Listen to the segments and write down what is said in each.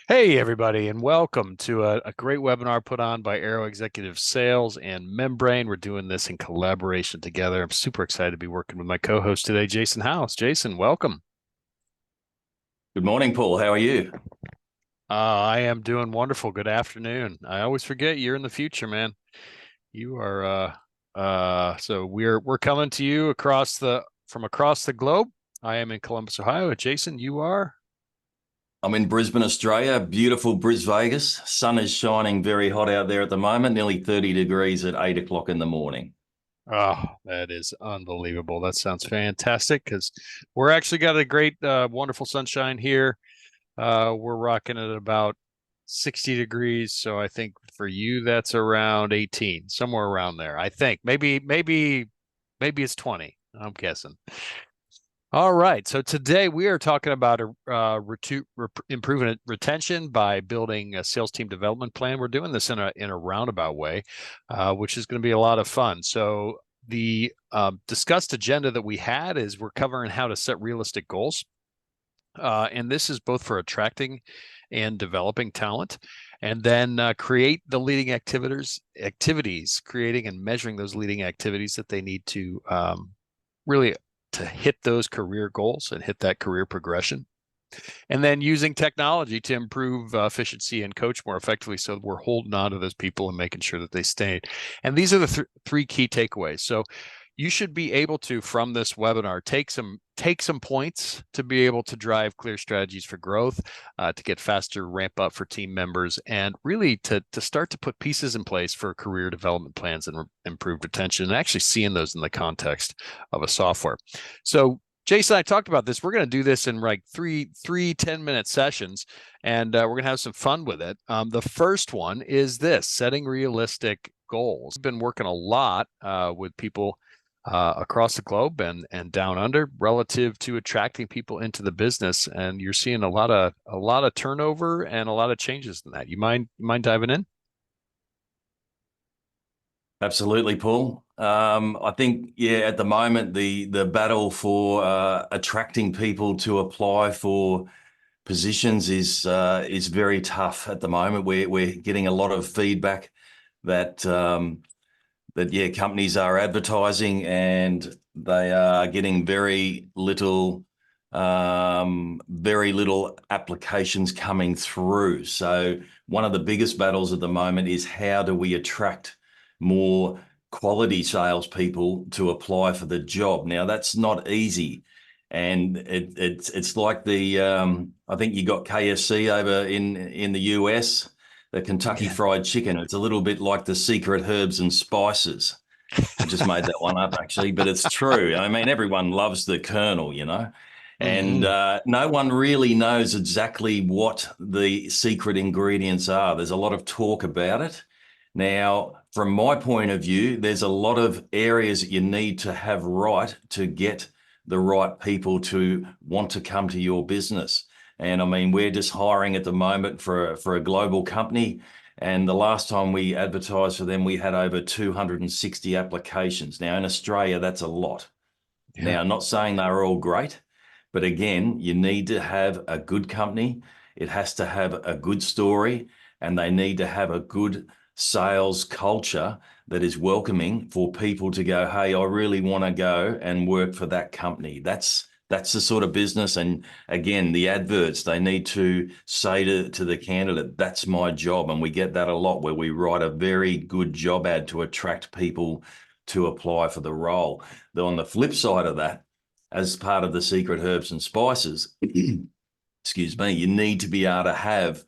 Hey, everybody, and welcome to a great webinar put on by Aero Executive Sales and Membrane. We're doing this in collaboration together. I'm super excited to be working with my co-host today, Jason House. Jason, welcome. Good morning, Paul. How are you? I am doing wonderful. Good afternoon. I always forget you're in the future, man. You are so we're coming to you across the globe. I am in Columbus, Ohio. Jason, you are? I'm in Brisbane, Australia. Beautiful Bris Vegas. Sun is shining very hot out there at the moment, nearly 30 degrees at 8 o'clock in the morning. Oh, that is unbelievable. That sounds fantastic because we're actually got a great, wonderful sunshine here. We're rocking at about 60 degrees. So I think for you, that's around 18, somewhere around there. I think maybe it's 20. I'm guessing. All right. So today we are talking about improving retention by building a sales team development plan. We're doing this in a roundabout way, which is going to be a lot of fun. So the discussed agenda that we had is we're covering how to set realistic goals, and this is both for attracting and developing talent, and then create the leading activities, creating and measuring those leading activities that they need to really to hit those career goals and hit that career progression. And then using technology to improve efficiency and coach more effectively so we're holding on to those people and making sure that they stay. And these are the three key takeaways. So you should be able to, from this webinar, take some points to be able to drive clear strategies for growth, to get faster ramp up for team members, and really to start to put pieces in place for career development plans and improved retention, and actually seeing those in the context of a software. So Jason, I talked about this. We're going to do this in like three 10-minute sessions, and we're going to have some fun with it. The first one is this: setting realistic goals. I've been working a lot with people across the globe and down under relative to attracting people into the business, and you're seeing a lot of turnover and a lot of changes in that. You mind diving in? Absolutely, Paul. I think, yeah, at the moment, the battle for attracting people to apply for positions is very tough at the moment. We're getting a lot of feedback that yeah, companies are advertising and they are getting very little applications coming through. So one of the biggest battles at the moment is how do we attract more quality salespeople to apply for the job? Now that's not easy. And it's like I think you got KFC over in the US, the Kentucky Yeah. Fried Chicken. It's a little bit like the secret herbs and spices. I just made that one up actually, but it's true. I mean, everyone loves the Colonel, and Hmm. no one really knows exactly what the secret ingredients are. There's a lot of talk about it. Now, from my point of view, there's a lot of areas that you need to have right to get the right people to want to come to your business. And I mean, we're just hiring at the moment for a global company. And the last time we advertised for them, we had over 260 applications. Now, in Australia, that's a lot. Yeah. Now, I'm not saying they're all great, but again, you need to have a good company. It has to have a good story, and they need to have a good sales culture that is welcoming for people to go, hey, I really want to go and work for that company. That's the sort of business. And again, the adverts, they need to say to the candidate, that's my job. And we get that a lot where we write a very good job ad to attract people to apply for the role. Though on the flip side of that, as part of the secret herbs and spices, excuse me, you need to be able to have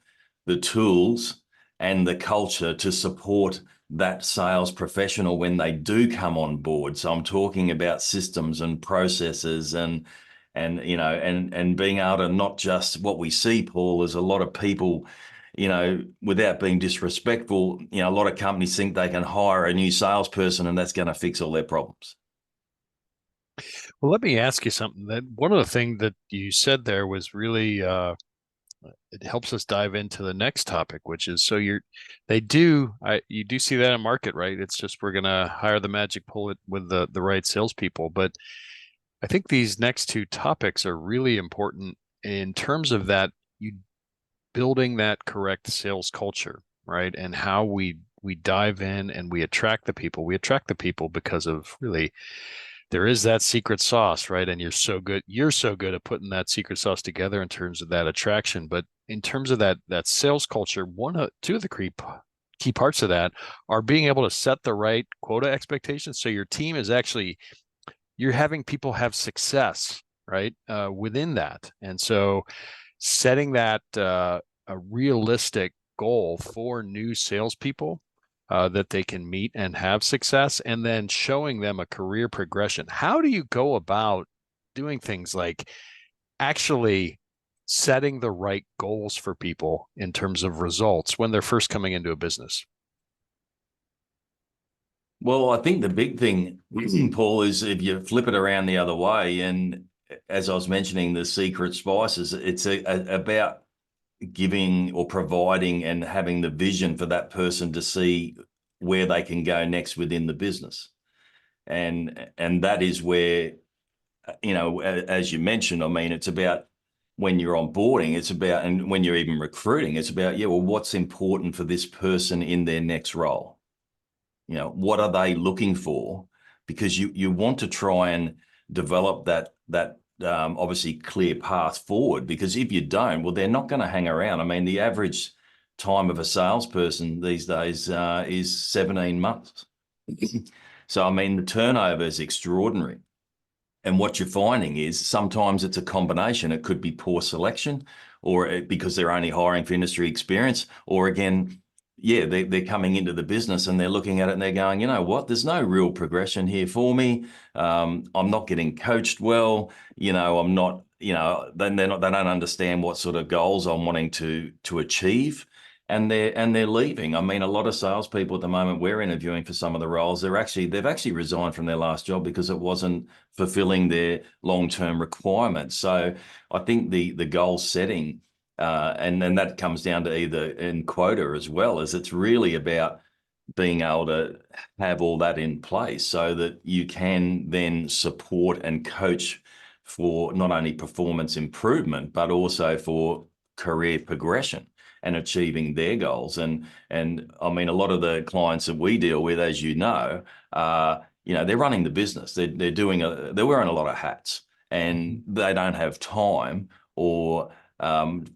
the tools and the culture to support that sales professional when they do come on board. So I'm talking about systems and processes and being able to not just what we see, Paul, is a lot of people, without being disrespectful, a lot of companies think they can hire a new salesperson and that's going to fix all their problems. Well, let me ask you something. That one of the things that you said there was really it helps us dive into the next topic, which is so you do see that in market, right? It's just we're gonna hire the magic bullet with the right salespeople. But I think these next two topics are really important in terms of that. You building that correct sales culture, right? And how we dive in and we attract the people. We attract the people because of really there is that secret sauce, right? And you're so good at putting that secret sauce together in terms of that attraction. But in terms of that sales culture, two of the key parts of that are being able to set the right quota expectations. So your team is actually you're having people have success, right? Within that. And so setting that a realistic goal for new salespeople that they can meet and have success, and then showing them a career progression. How do you go about doing things like actually setting the right goals for people in terms of results when they're first coming into a business? Well, I think the big thing, Paul, is if you flip it around the other way, and as I was mentioning, the secret spices, it's about giving or providing and having the vision for that person to see where they can go next within the business. And that is where, as you mentioned, I mean, it's about when you're onboarding, it's about, and when you're even recruiting, it's about, yeah, well, what's important for this person in their next role? What are they looking for? Because you want to try and develop that obviously clear path forward. Because if you don't, well, they're not going to hang around. I mean, the average time of a salesperson these days is 17 months. So I mean, the turnover is extraordinary. And what you're finding is sometimes it's a combination. It could be poor selection, or because they're only hiring for industry experience, or again, yeah, they're coming into the business and they're looking at it and they're going, you know what, there's no real progression here for me. I'm not getting coached well. I'm not, then they don't understand what sort of goals I'm wanting to achieve. And they're leaving. I mean, a lot of salespeople at the moment we're interviewing for some of the roles, they've actually resigned from their last job because it wasn't fulfilling their long-term requirements. So I think the goal setting, and then that comes down to either in quota as well, as it's really about being able to have all that in place so that you can then support and coach for not only performance improvement, but also for career progression and achieving their goals. And I mean, a lot of the clients that we deal with, as you know, they're running the business. They're wearing a lot of hats, and they don't have time or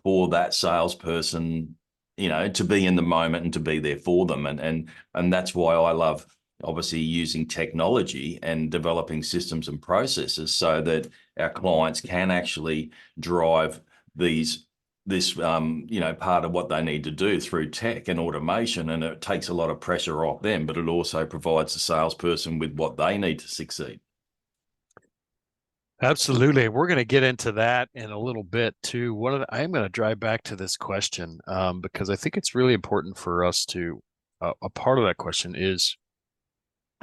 for that salesperson, to be in the moment and to be there for them. And that's why I love obviously using technology and developing systems and processes so that our clients can actually drive this part of what they need to do through tech and automation, and it takes a lot of pressure off them, but it also provides the salesperson with what they need to succeed. Absolutely. We're going to get into that in a little bit too. I'm going to drive back to this question because I think it's really important for us to, a part of that question is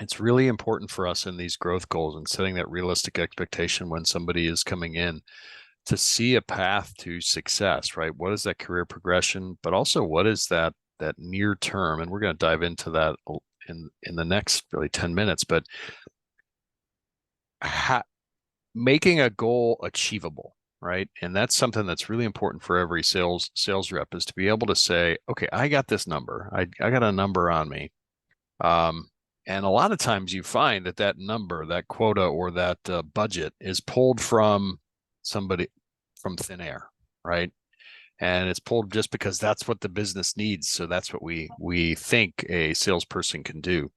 it's really important for us in these growth goals and setting that realistic expectation when somebody is coming in to see a path to success, right? What is that career progression, but also what is that near term? And we're going to dive into that in the next really 10 minutes, but making a goal achievable, right? And that's something that's really important for every sales rep is to be able to say, okay, I got this number. I got a number on me. And a lot of times you find that number, that quota or that budget is pulled from somebody from thin air, right? And it's pulled just because that's what the business needs. So that's what we think a salesperson can do.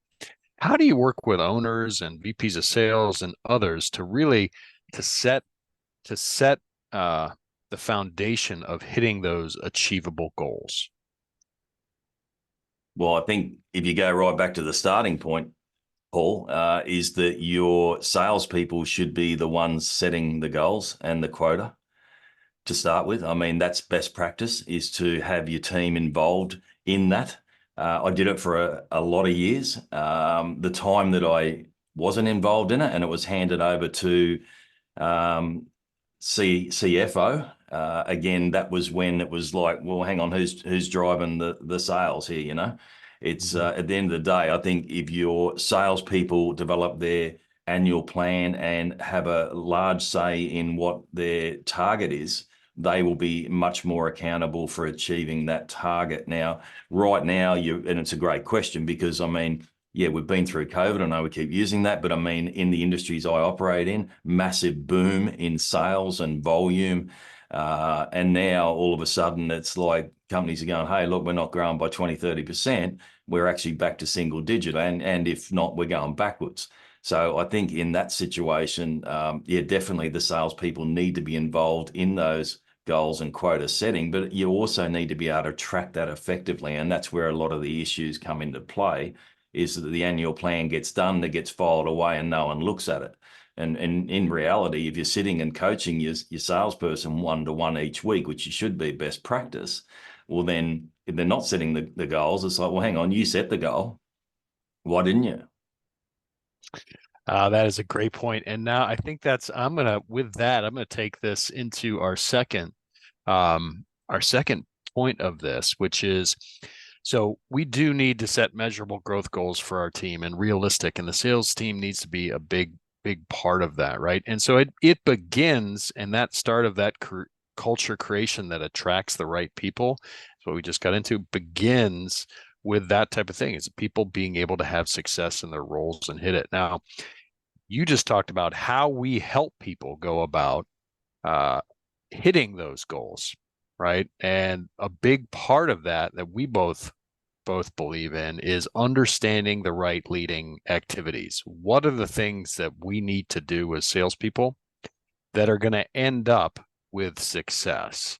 How do you work with owners and VPs of sales and others to really to set to set the foundation of hitting those achievable goals? Well, I think if you go right back to the starting point, Paul, is that your salespeople should be the ones setting the goals and the quota to start with. I mean, that's best practice, is to have your team involved in that. I did it for a lot of years. The time that I wasn't involved in it and it was handed over to CFO, again, that was when it was like, well, hang on, who's driving the sales here, It's at the end of the day, I think if your salespeople develop their annual plan and have a large say in what their target is, they will be much more accountable for achieving that target. Now, right now, and it's a great question because I mean, yeah, we've been through COVID. I know we keep using that, but I mean, in the industries I operate in, massive boom in sales and volume. And now all of a sudden it's like companies are going, hey, look, we're not growing by 20, 30%. We're actually back to single digit. And if not, we're going backwards. So I think in that situation, yeah, definitely the salespeople need to be involved in those goals and quota setting, but you also need to be able to track that effectively. And that's where a lot of the issues come into play, is that the annual plan gets done, that gets filed away and no one looks at it. And in reality, if you're sitting and coaching your salesperson one-to-one each week, which you should be best practice, well, then if they're not setting the goals, it's like, well, hang on, you set the goal. Why didn't you? That is a great point. And now I think I'm gonna take this into our second point of this, which is, so we do need to set measurable growth goals for our team and realistic, and the sales team needs to be a big part of that, right? And so it begins, and that start of that culture creation that attracts the right people, is what we just got into, begins with that type of thing, is people being able to have success in their roles and hit it. Now, you just talked about how we help people go about uh, hitting those goals, right? And a big part of that we both believe in is understanding the right leading activities. What are the things that we need to do as salespeople that are going to end up with success?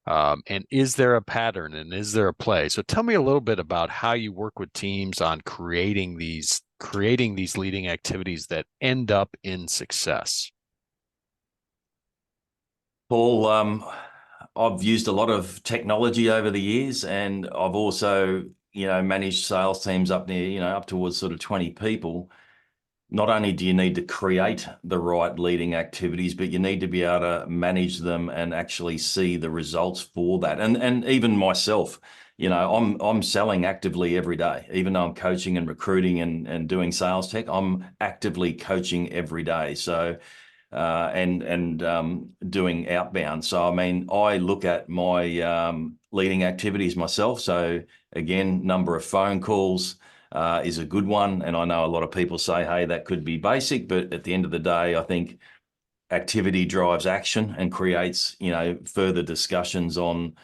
And is there a pattern and is there a play? So tell me a little bit about how you work with teams on creating these leading activities that end up in success. Paul, I've used a lot of technology over the years, and I've also, managed sales teams up near, up towards sort of 20 people. Not only do you need to create the right leading activities, but you need to be able to manage them and actually see the results for that. And even myself, I'm selling actively every day. Even though I'm coaching and recruiting and doing sales tech, I'm actively coaching every day. So and doing outbound. So I mean, I look at my leading activities myself. So again, number of phone calls is a good one. And I know a lot of people say, hey, that could be basic, but at the end of the day, I think activity drives action and creates, further discussions on,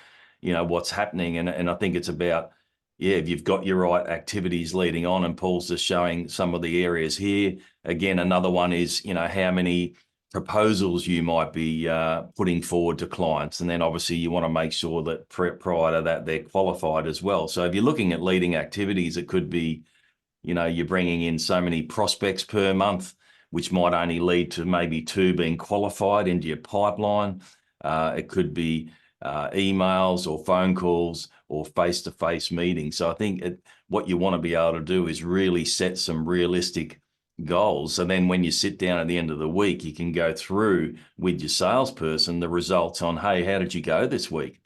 what's happening. And I think it's about, yeah, if you've got your right activities leading on, and Paul's just showing some of the areas here. Again, another one is, how many proposals you might be putting forward to clients. And then obviously you want to make sure that prior to that, they're qualified as well. So if you're looking at leading activities, it could be, you're bringing in so many prospects per month, which might only lead to maybe 2 being qualified into your pipeline. It could be emails or phone calls or face-to-face meetings. So I think what you want to be able to do is really set some realistic goals. So then when you sit down at the end of the week, you can go through with your salesperson the results on, hey, how did you go this week?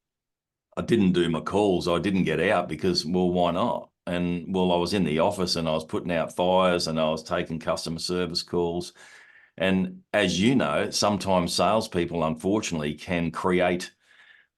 I didn't do my calls. I didn't get out because, well, why not? And well, I was in the office and I was putting out fires and I was taking customer service calls. And as you know, sometimes salespeople, unfortunately, can create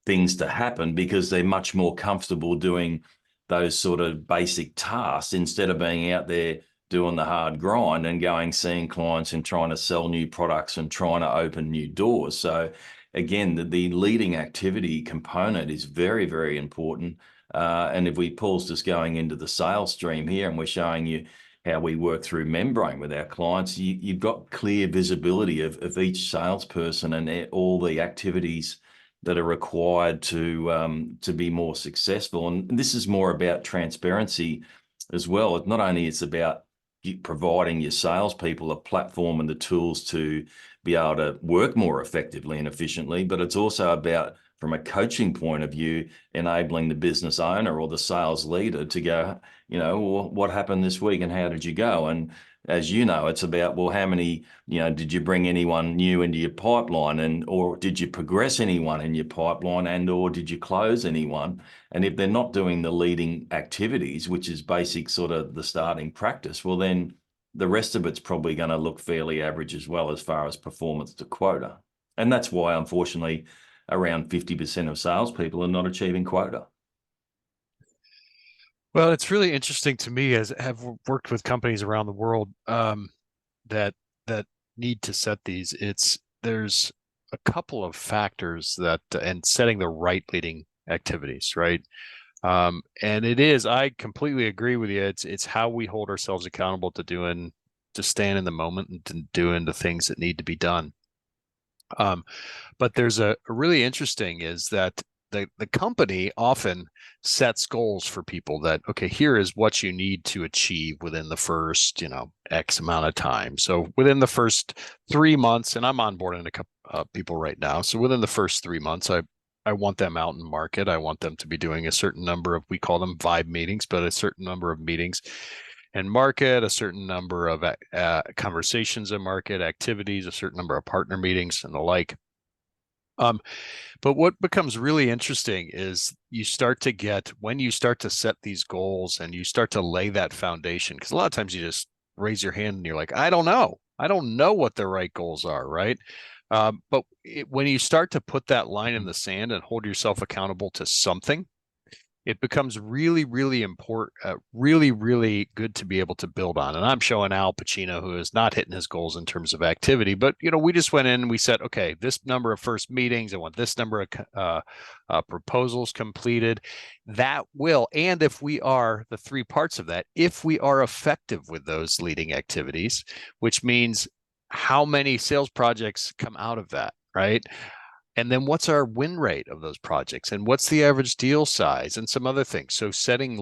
things to happen because they're much more comfortable doing those sort of basic tasks instead of being out there doing the hard grind and going, seeing clients and trying to sell new products and trying to open new doors. So again, the leading activity component is very, very important. And if we pause just going into the sales stream here and we're showing you how we work through membrane with our clients, you've got clear visibility of each salesperson and all the activities that are required to be more successful. And this is more about transparency as well. Not only it's about providing your salespeople a platform and the tools to be able to work more effectively and efficiently, but it's also about, from a coaching point of view, enabling the business owner or the sales leader to go, well, what happened this week and how did you go? And as you know, it's about, well, how many, did you bring anyone new into your pipeline, and or did you progress anyone in your pipeline, and or did you close anyone? And if they're not doing the leading activities, which is basic sort of the starting practice, well, then the rest of it's probably going to look fairly average as well as far as performance to quota. And that's why, unfortunately, around 50% of salespeople are not achieving quota. Well, it's really interesting to me as have worked with companies around the world that that need to set these. There's a couple of factors that and setting the right leading activities, right? And I completely agree with you. It's how we hold ourselves accountable to staying in the moment and to doing the things that need to be done. Um, but there's a really interesting is that the company often sets goals for people that, okay, here is what you need to achieve within the first, X amount of time. So within the first 3 months, and I'm onboarding a couple people right now. So within the first 3 months, I want them out in market. I want them to be doing a certain number of, we call them vibe meetings, but a certain number of meetings and market, a certain number of conversations in market, activities, a certain number of partner meetings, and the like. Um, but what becomes really interesting is when you start to set these goals and you start to lay that foundation, because a lot of times you just raise your hand and you're like, I don't know. I don't know what the right goals are, right? When you start to put that line in the sand and hold yourself accountable to something, it becomes really, really important, really, really good to be able to build on. And I'm showing Al Pacino, who is not hitting his goals in terms of activity, but we just went in and we said, okay, this number of first meetings, I want this number of proposals completed. That will, and if we are the three parts of that, if we are effective with those leading activities, which means how many sales projects come out of that, right? And then what's our win rate of those projects and what's the average deal size and some other things. So setting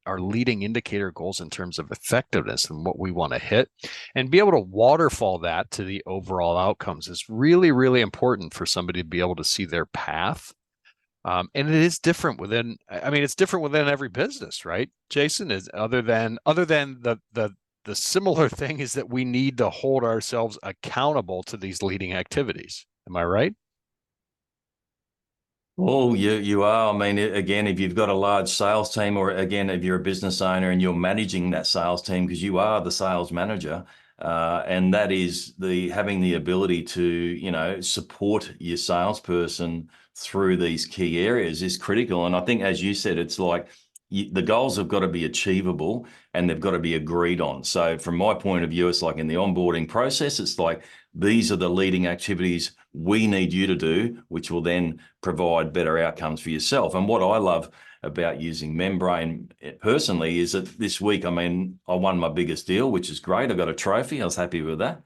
our leading indicator goals in terms of effectiveness and what we want to hit and be able to waterfall that to the overall outcomes is really, really important for somebody to be able to see their path. And it is different it's different within every business, right? Jason, is other than the similar thing is that we need to hold ourselves accountable to these leading activities. Am I right? Oh, you are. I mean, again, if you've got a large sales team, or again, if you're a business owner and you're managing that sales team, because you are the sales manager, and that is the having the ability to, support your salesperson through these key areas is critical. And I think, as you said, it's like the goals have got to be achievable and they've got to be agreed on. So from my point of view, it's like in the onboarding process, it's like these are the leading activities we need you to do, which will then provide better outcomes for yourself. And what I love about using Membrane personally is that this week, I won my biggest deal, which is great. I got a trophy. I was happy with that.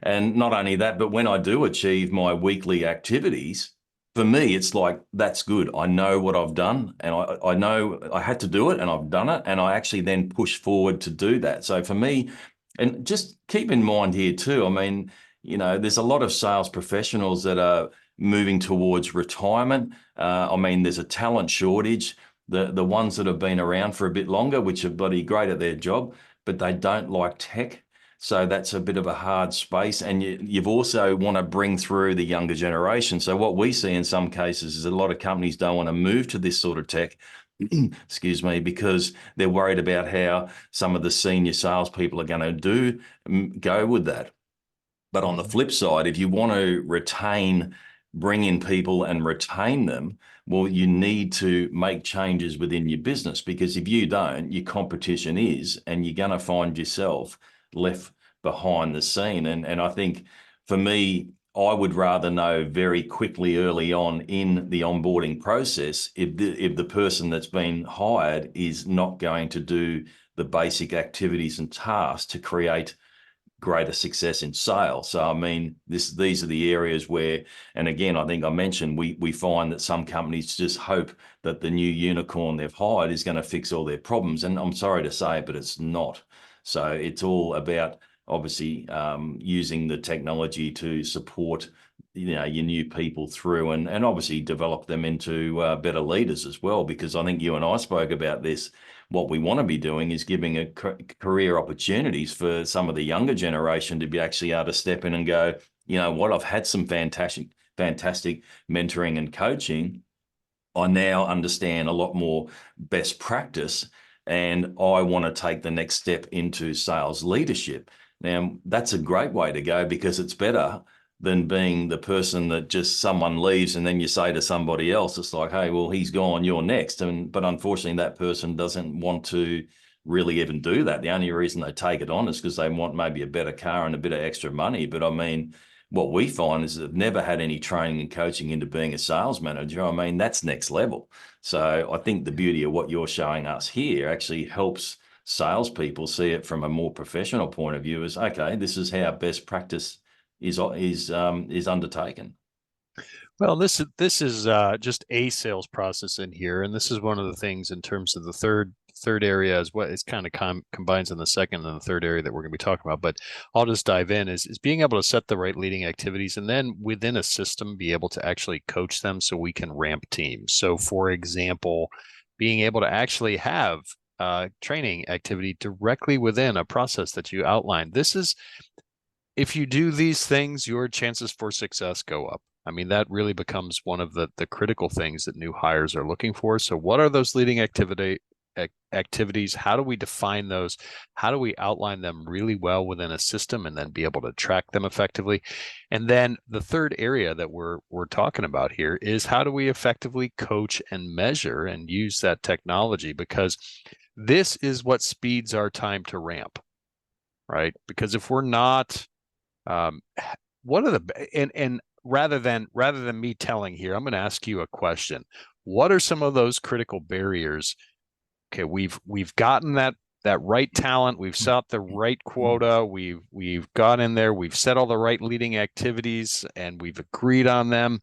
And not only that, but when I do achieve my weekly activities, for me, it's like, that's good. I know what I've done and I know I had to do it and I've done it. And I actually then push forward to do that. So for me, and just keep in mind here too, there's a lot of sales professionals that are moving towards retirement. There's a talent shortage. The ones that have been around for a bit longer, which are bloody great at their job, but they don't like tech. So that's a bit of a hard space. And you've also want to bring through the younger generation. So what we see in some cases is a lot of companies don't want to move to this sort of tech, excuse me, because they're worried about how some of the senior salespeople are going to go with that. But on the flip side, if you want to bring in people and retain them, well, you need to make changes within your business, because if you don't, your competition is, and you're going to find yourself left behind the scene. And I think for me, I would rather know very quickly early on in the onboarding process if the person that's been hired is not going to do the basic activities and tasks to create greater success in sales. So these are the areas where, and again, I think I mentioned, we find that some companies just hope that the new unicorn they've hired is going to fix all their problems. And I'm sorry to say, but it's not. So it's all about obviously using the technology to support your new people through, and obviously develop them into better leaders as well. Because I think you and I spoke about this. What we want to be doing is giving a career opportunities for some of the younger generation to be actually able to step in and go, you know what, I've had some fantastic mentoring and coaching. I now understand a lot more best practice, and I want to take the next step into sales leadership. Now, that's a great way to go, because it's better than being the person that just someone leaves and then you say to somebody else, it's like, hey, well, he's gone, you're next. But unfortunately, that person doesn't want to really even do that. The only reason they take it on is because they want maybe a better car and a bit of extra money. But I mean, what we find is they've never had any training and coaching into being a sales manager. I mean, that's next level. So I think the beauty of what you're showing us here actually helps salespeople see it from a more professional point of view as, okay, this is how best practice is undertaken. Well, this is just a sales process in here, and this is one of the things in terms of the third area is what is kind of combines in the second and the third area that we're going to be talking about. But I'll just dive in is being able to set the right leading activities and then within a system be able to actually coach them so we can ramp teams. So, for example, being able to actually have training activity directly within a process that you outlined. This is if you do these things, your chances for success go up. I mean, that really becomes one of the critical things that new hires are looking for. So what are those leading activities? How do we define those? How do we outline them really well within a system and then be able to track them effectively? And then the third area that we're talking about here is how do we effectively coach and measure and use that technology, because this is what speeds our time to ramp, right? Because if we're not um, what are and rather than me telling here, I'm going to ask you a question. What are some of those critical barriers? Okay, we've gotten that right talent, we've set the right quota, we've got in there, we've set all the right leading activities, and we've agreed on them.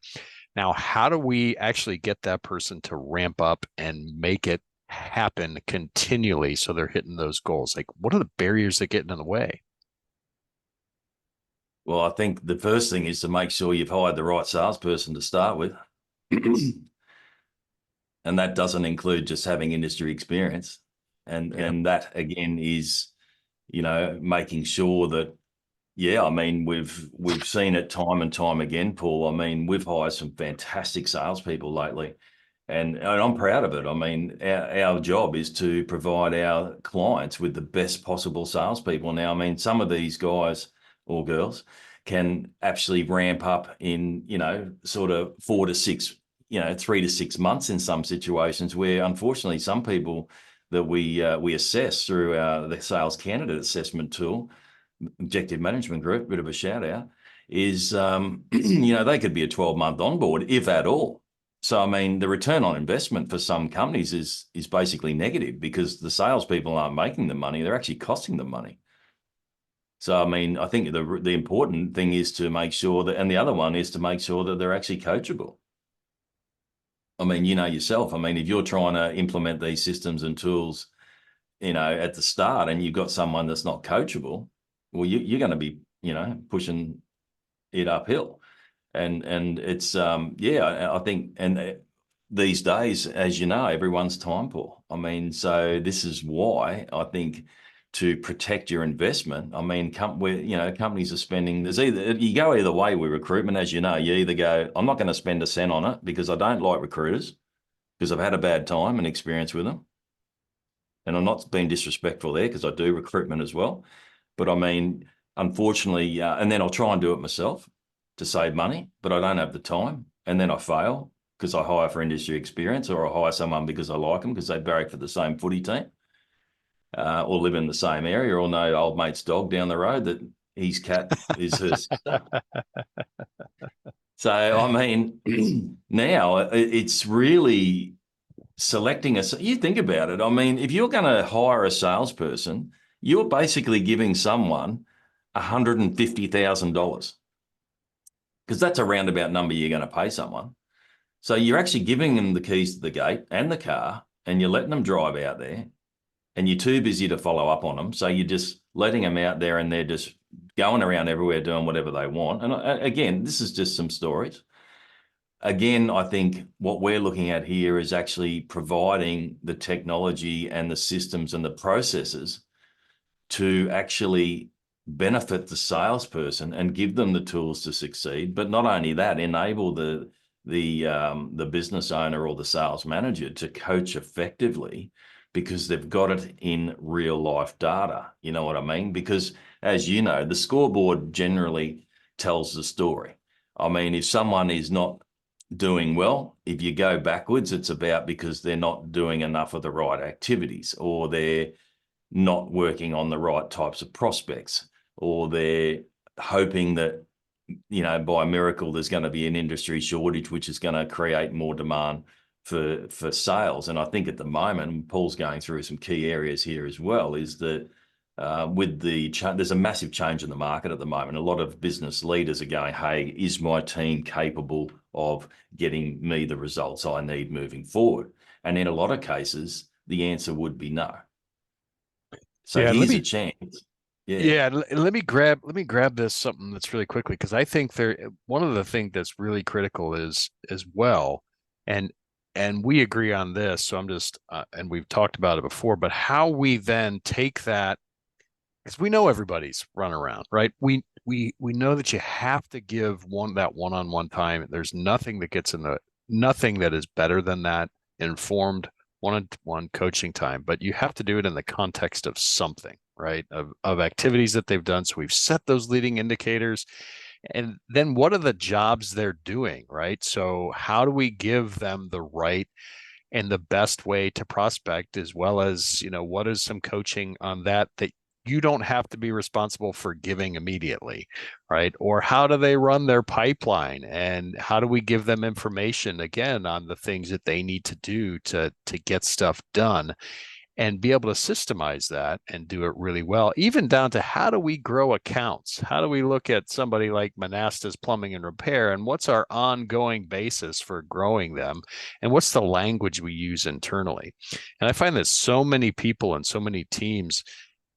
Now, how do we actually get that person to ramp up and make it happen continually so they're hitting those goals? Like, what are the barriers that get in the way? Well, I think the first thing is to make sure you've hired the right salesperson to start with. And that doesn't include just having industry experience. And Yeah. and that again is, making sure that, yeah, I mean, we've seen it time and time again, Paul. I mean, we've hired some fantastic salespeople lately, and I'm proud of it. I mean, our job is to provide our clients with the best possible salespeople. Now, I mean, some of these guys or girls can actually ramp up in, sort of 4 to 6, 3 to 6 months in some situations where, unfortunately, some people that we assess through the sales candidate assessment tool, Objective Management Group, bit of a shout out, is they could be a 12-month onboard, if at all. So I mean, the return on investment for some companies is basically negative because the salespeople aren't making the money; they're actually costing them money. So I mean, I think the important thing is to make sure that, and the other one is to make sure that they're actually coachable. I mean, you know yourself. I mean, if you're trying to implement these systems and tools, at the start, and you've got someone that's not coachable, well, you're going to be, pushing it uphill. And it's yeah, I think, and these days, as you know, everyone's time poor. I mean, so this is why I think to protect your investment, I mean, companies are spending. There's either you go either way with recruitment, as you know. You either go, I'm not going to spend a cent on it because I don't like recruiters because I've had a bad time and experience with them, and I'm not being disrespectful there because I do recruitment as well. But I mean, unfortunately, and then I'll try and do it myself to save money, but I don't have the time. And then I fail because I hire for industry experience, or I hire someone because I like them because they barrack for the same footy team, or live in the same area, or know old mate's dog down the road that his cat is her sister. So, I mean, now it's really selecting you think about it. I mean, if you're going to hire a salesperson, you're basically giving someone $150,000 because that's a roundabout number you're going to pay someone. So you're actually giving them the keys to the gate and the car, and you're letting them drive out there, and you're too busy to follow up on them. So you're just letting them out there, and they're just going around everywhere doing whatever they want. And again, this is just some stories. Again, I think what we're looking at here is actually providing the technology and the systems and the processes to actually benefit the salesperson and give them the tools to succeed. But not only that, enable the business owner or the sales manager to coach effectively because they've got it in real life data. You know what I mean? Because as you know, the scoreboard generally tells the story. I mean, if someone is not doing well, if you go backwards, it's about because they're not doing enough of the right activities, or they're not working on the right types of prospects, or they're hoping that, by miracle, there's going to be an industry shortage, which is going to create more demand for sales. And I think at the moment, Paul's going through some key areas here as well, is that with there's a massive change in the market at the moment. A lot of business leaders are going, hey, is my team capable of getting me the results I need moving forward? And in a lot of cases, the answer would be no. So Yeah, here's a chance. Yeah. let me grab this something that's really quickly, because I think one of the things that's really critical is as well, and we agree on this. So I'm just and we've talked about it before, but how we then take that, because we know everybody's run around, right? We know that you have to give that one-on-one time. There's nothing that is better than that informed one-on-one coaching time, but you have to do it in the context of something, right? Of activities that they've done. So we've set those leading indicators, and then what are the jobs they're doing, right? So how do we give them the right and the best way to prospect, as well as, what is some coaching on that you don't have to be responsible for giving immediately, right? Or how do they run their pipeline, and how do we give them information again on the things that they need to do to get stuff done, and be able to systemize that and do it really well, even down to how do we grow accounts? How do we look at somebody like Monasta's Plumbing and Repair, and what's our ongoing basis for growing them? And what's the language we use internally? And I find that so many people and so many teams,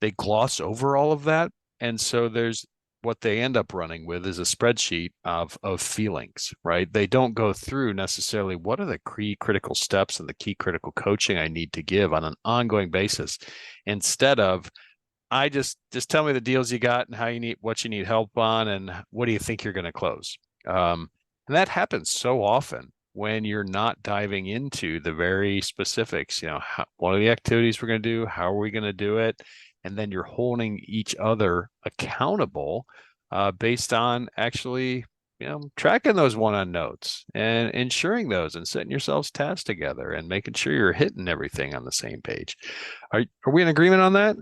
they gloss over all of that. And so there's what they end up running with is a spreadsheet of feelings, right? They don't go through necessarily what are the key critical steps and the key critical coaching I need to give on an ongoing basis. Instead of, I just tell me the deals you got and how you need what you need help on, and what do you think you're going to close. And that happens so often when you're not diving into the very specifics. What are the activities we're going to do? How are we going to do it? And then you're holding each other accountable based on actually, tracking those one-on notes and ensuring those, and setting yourselves tasks together and making sure you're hitting everything on the same page. Are we in agreement on that?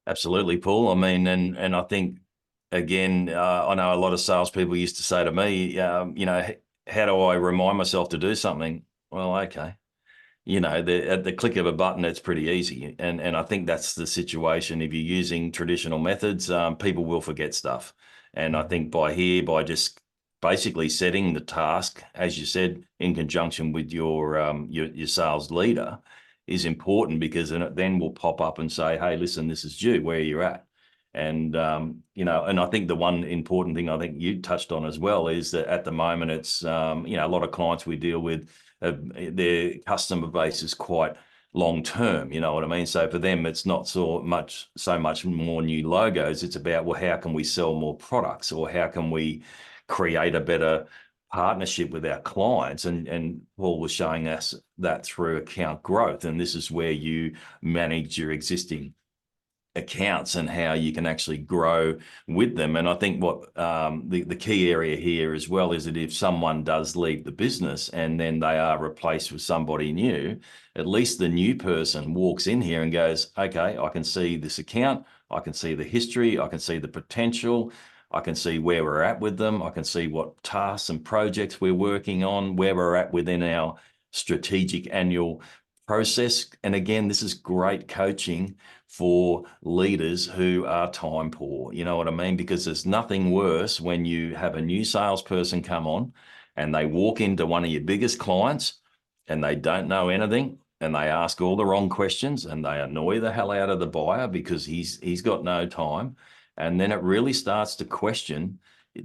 Absolutely, Paul. I mean, and I think again, I know a lot of salespeople used to say to me, how do I remind myself to do something? Well, okay, at the click of a button, it's pretty easy. And I think that's the situation. If you're using traditional methods, people will forget stuff. And I think by just basically setting the task, as you said, in conjunction with your sales leader, is important, because then it then will pop up and say, hey, listen, this is due, where you're at. And and I think the one important thing I think you touched on as well is that at the moment it's a lot of clients we deal with, their customer base is quite long term, you know what I mean? So for them, it's not so much more new logos. It's about, well, how can we sell more products, or how can we create a better partnership with our clients? And Paul was showing us that through account growth. And this is where you manage your existing accounts and how you can actually grow with them. And I think what the key area here as well is that if someone does leave the business and then they are replaced with somebody new, at least the new person walks in here and goes, okay, I can see this account, I can see the history, I can see the potential, I can see where we're at with them, I can see what tasks and projects we're working on, where we're at within our strategic annual process. And again, this is great coaching for leaders who are time poor. You know what I mean? Because there's nothing worse when you have a new salesperson come on and they walk into one of your biggest clients and they don't know anything, and they ask all the wrong questions and they annoy the hell out of the buyer because he's got no time. And then it really starts to question,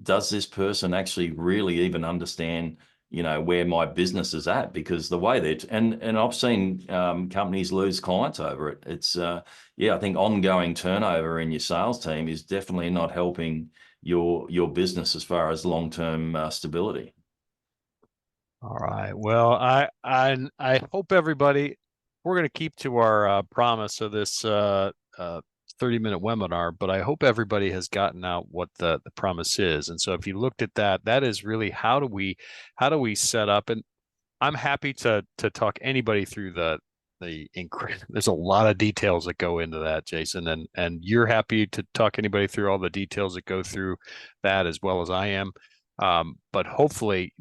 does this person actually really even understand where my business is at? Because the way that, and I've seen companies lose clients over it. It's I think ongoing turnover in your sales team is definitely not helping your business as far as long-term stability. All right. Well, I hope everybody, we're going to keep to our promise of this 30-minute webinar, but I hope everybody has gotten out what the promise is. And so if you looked at that, that is really how do we set up, and I'm happy to talk anybody through there's a lot of details that go into that, Jason, and you're happy to talk anybody through all the details that go through that as well as I am. But hopefully,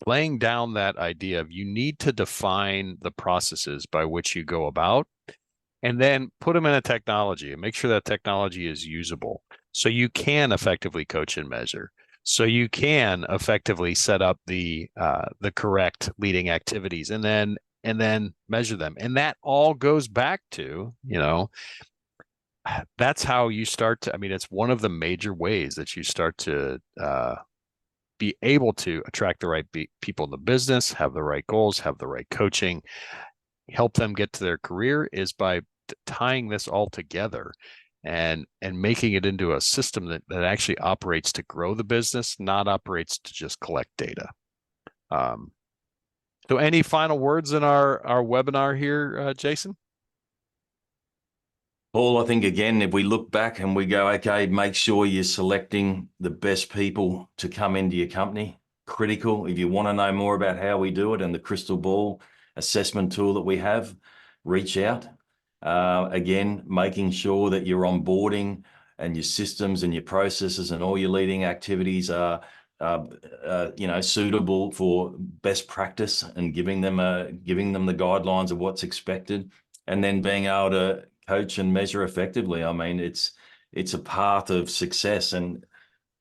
laying down that idea of you need to define the processes by which you go about and then put them in a technology and make sure that technology is usable so you can effectively coach and measure, so you can effectively set up the correct leading activities and then measure them. And that all goes back to, that's how you start to, I mean, it's one of the major ways that you start to be able to attract the right people in the business, have the right goals, have the right coaching, help them get to their career, is by tying this all together and making it into a system that actually operates to grow the business, not operates to just collect data. So any final words in our webinar here, Jason? Paul, I think again, if we look back and we go, okay, make sure you're selecting the best people to come into your company. Critical. If you want to know more about how we do it and the crystal ball assessment tool that we have, reach out. Again, making sure that you're onboarding and your systems and your processes and all your leading activities are suitable for best practice and giving them the guidelines of what's expected, and then being able to coach and measure effectively. I mean, it's a path of success, and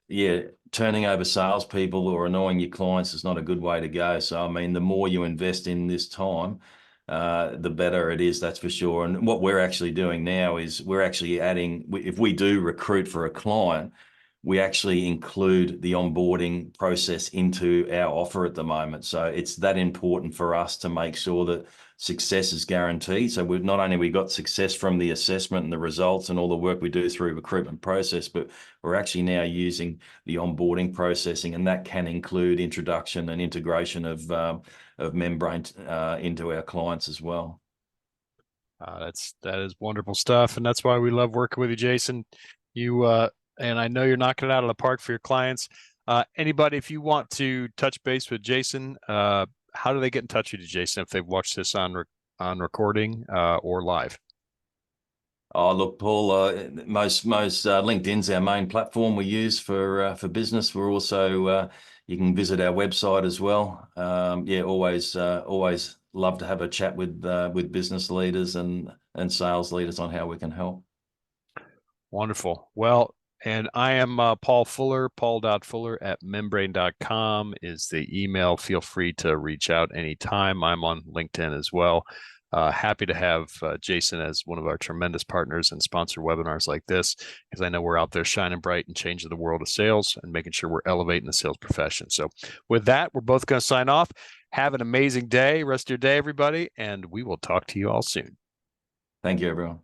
yeah, turning over salespeople or annoying your clients is not a good way to go. So, I mean, the more you invest in this time, the better it is, that's for sure. And what we're actually doing now is we're actually adding, if we do recruit for a client, we actually include the onboarding process into our offer at the moment. So it's that important for us to make sure that success is guaranteed. So we've not only got success from the assessment and the results and all the work we do through recruitment process, but we're actually now using the onboarding processing, and that can include introduction and integration of Membrane into our clients as well. That is wonderful stuff, and that's why we love working with you, Jason. And I know you're knocking it out of the park for your clients. Anybody, if you want to touch base with Jason, how do they get in touch with you, Jason, if they've watched this on recording or live? Oh, look, Paul, most LinkedIn's our main platform we use for business. We're also you can visit our website as well. Yeah, always love to have a chat with business leaders and sales leaders on how we can help. Wonderful. Well, and I am Paul Fuller. Paul.fuller@membrane.com is the email. Feel free to reach out anytime. I'm on LinkedIn as well. Happy to have Jason as one of our tremendous partners and sponsor webinars like this, because I know we're out there shining bright and changing the world of sales and making sure we're elevating the sales profession. So with that, we're both going to sign off. Have an amazing day, rest of your day, everybody, and we will talk to you all soon. Thank you, everyone.